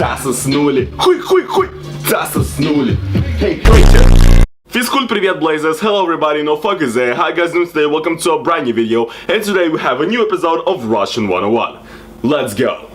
Засоснули. Хуй. Засоснули. Hey, creature. Физкульт, привет, Blazers. Hello, everybody. NFKRZ. Hi, guys. Doing today. Welcome to a brand new video. And today we have a new episode of Russian 101. Let's go.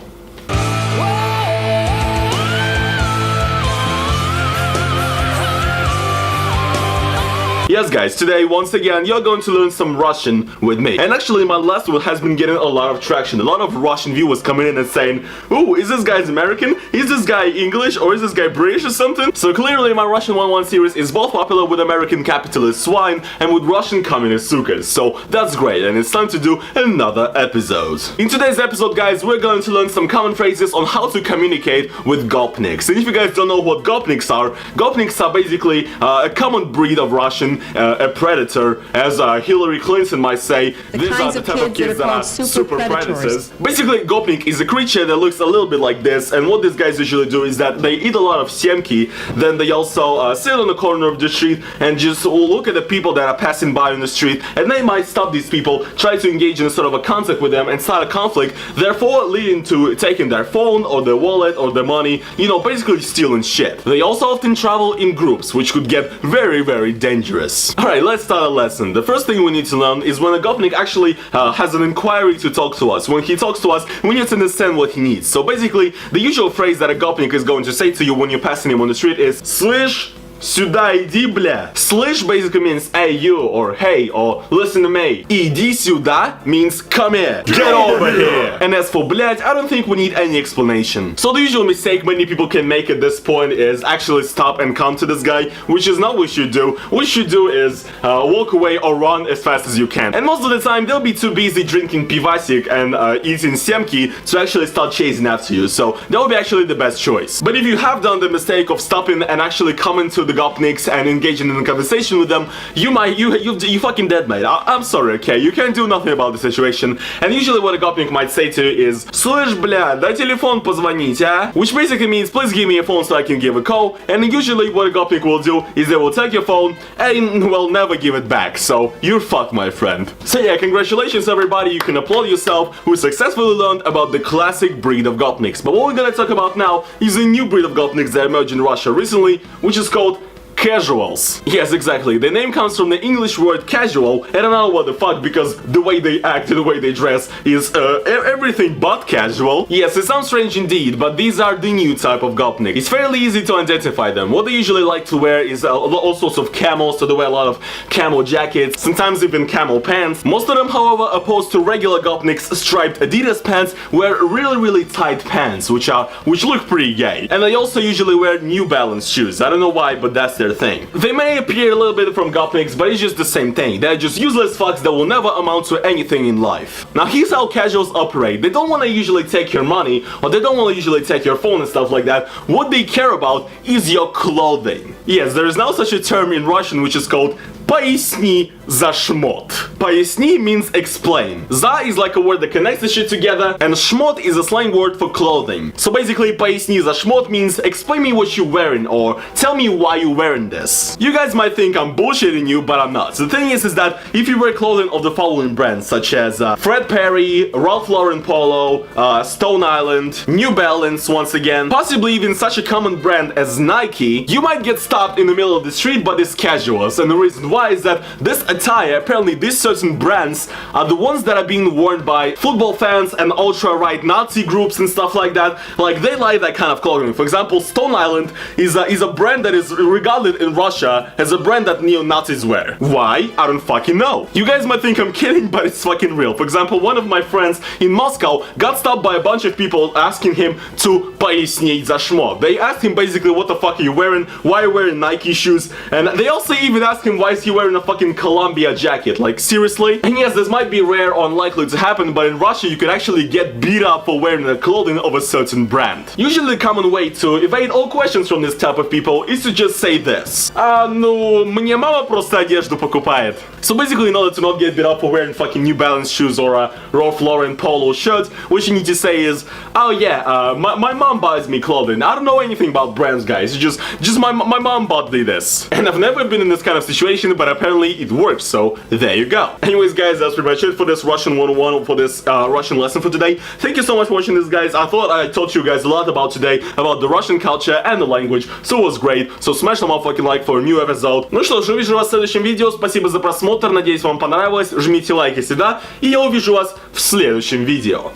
Yes guys, today once again you're going to learn some Russian with me. And actually my last one has been getting a lot of traction. A lot of Russian viewers coming in and saying, ooh, is this guy American? Is this guy English? Or is this guy British or something? So clearly my Russian 101 series is both popular with American capitalist swine and with Russian communist sukas. So that's great, and it's time to do another episode. In today's episode guys, we're going to learn some common phrases on how to communicate with Gopniks. And if you guys don't know what Gopniks are basically a common breed of Russian, a predator, as Hillary Clinton might say. These are the type of kids that are super predators. Basically, Gopnik is a creature that looks a little bit like this, and what these guys usually do is that they eat a lot of semki, then they also sit on the corner of the street and just look at the people that are passing by on the street, and they might stop these people, try to engage in sort of a contact with them and start a conflict, therefore leading to taking their phone or their wallet or their money, you know, basically stealing shit. They also often travel in groups, which could get very, very dangerous. Alright, let's start a lesson. The first thing we need to learn is when a Gopnik actually has an inquiry to talk to us. When he talks to us, we need to understand what he needs. So basically, the usual phrase that a Gopnik is going to say to you when you're passing him on the street is "Слышь, сюда иди, бля." Слышь basically means hey you, or hey, or listen to me. Иди сюда means come here, get over here. And as for блядь, I don't think we need any explanation. So the usual mistake many people can make at this point is actually stop and come to this guy, which is not what you should do. What you should do is walk away or run as fast as you can. And most of the time they'll be too busy drinking pivasik and eating semki to actually start chasing after you. So that would be actually the best choice. But if you have done the mistake of stopping and actually coming to the Gopniks and engaging in a conversation with them, you fucking dead, mate. I'm sorry, okay? You can't do nothing about the situation. And usually what a Gopnik might say to you is "Слышь, бля, дай телефон позвонить, а?" Which basically means please give me a phone so I can give a call. And usually what a Gopnik will do is they will take your phone and will never give it back. So you're fucked, my friend. So yeah, congratulations everybody, you can applaud yourself who successfully learned about the classic breed of Gopniks. But what we're gonna talk about now is a new breed of Gopniks that emerged in Russia recently, which is called casuals. Yes, exactly. The name comes from the English word casual, and I don't know what the fuck, because the way they act, the way they dress is everything but casual. Yes, it sounds strange indeed, but these are the new type of Gopnik. It's fairly easy to identify them. What they usually like to wear is all sorts of camels, so they wear a lot of camel jackets, sometimes even camel pants. Most of them, however, opposed to regular Gopniks striped Adidas pants, wear really tight pants, which look pretty gay. And they also usually wear New Balance shoes. I don't know why, but that's their thing. They may appear a little bit from Gopniks, but it's just the same thing. They're just useless fucks that will never amount to anything in life. Now here's how casuals operate. They don't want to usually take your money, or they don't want to usually take your phone and stuff like that. What they care about is your clothing. Yes, there is now such a term in Russian which is called "Поясни за шмот." Поясни means explain. За is like a word that connects the shit together, and шмот is a slang word for clothing. So basically, поясни за шмот means explain me what you're wearing, or tell me why you're wearing this. You guys might think I'm bullshitting you, but I'm not. So the thing is that if you wear clothing of the following brands, such as Fred Perry, Ralph Lauren Polo, Stone Island, New Balance once again, possibly even such a common brand as Nike, you might get stopped in the middle of the street by these casuals, and the reason why is that this attire, apparently these certain brands are the ones that are being worn by football fans and ultra-right Nazi groups and stuff like that. Like, they like that kind of clothing. For example, Stone Island is a brand that is regarded in Russia as a brand that neo-Nazis wear. Why? I don't fucking know. You guys might think I'm kidding, but it's fucking real. For example, one of my friends in Moscow got stopped by a bunch of people asking him to пояснить за шмот. They asked him basically, what the fuck are you wearing? Why are you wearing Nike shoes? And they also even asked him, why is he wearing a fucking Columbia jacket? Like, seriously? And yes, this might be rare or unlikely to happen, but in Russia you could actually get beat up for wearing the clothing of a certain brand. Usually the common way to evade all questions from this type of people is to just say this: ну, мне мама просто одежду покупает. So basically, in order to not get beat up for wearing fucking New Balance shoes or a Ralph Lauren Polo shirt, what you need to say is, oh yeah, my mom buys me clothing. I don't know anything about brands, guys. Just my mom bought me this. And I've never been in this kind of situation, but apparently it works, so there you go. Anyways, guys, that's pretty much it for this Russian 101, for this Russian lesson for today. Thank you so much for watching this, guys. I thought I taught you guys a lot about today, about the Russian culture and the language, so it was great. So smash the motherfucking like for a new episode. Ну что ж, увижу вас в следующем видео. Спасибо за просмотр, надеюсь, вам понравилось. Жмите лайк, если да, и я увижу вас в следующем видео.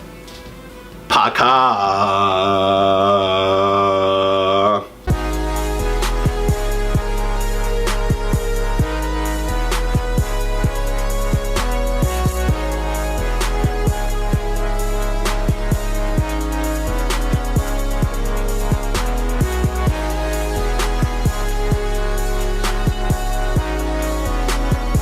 Пока!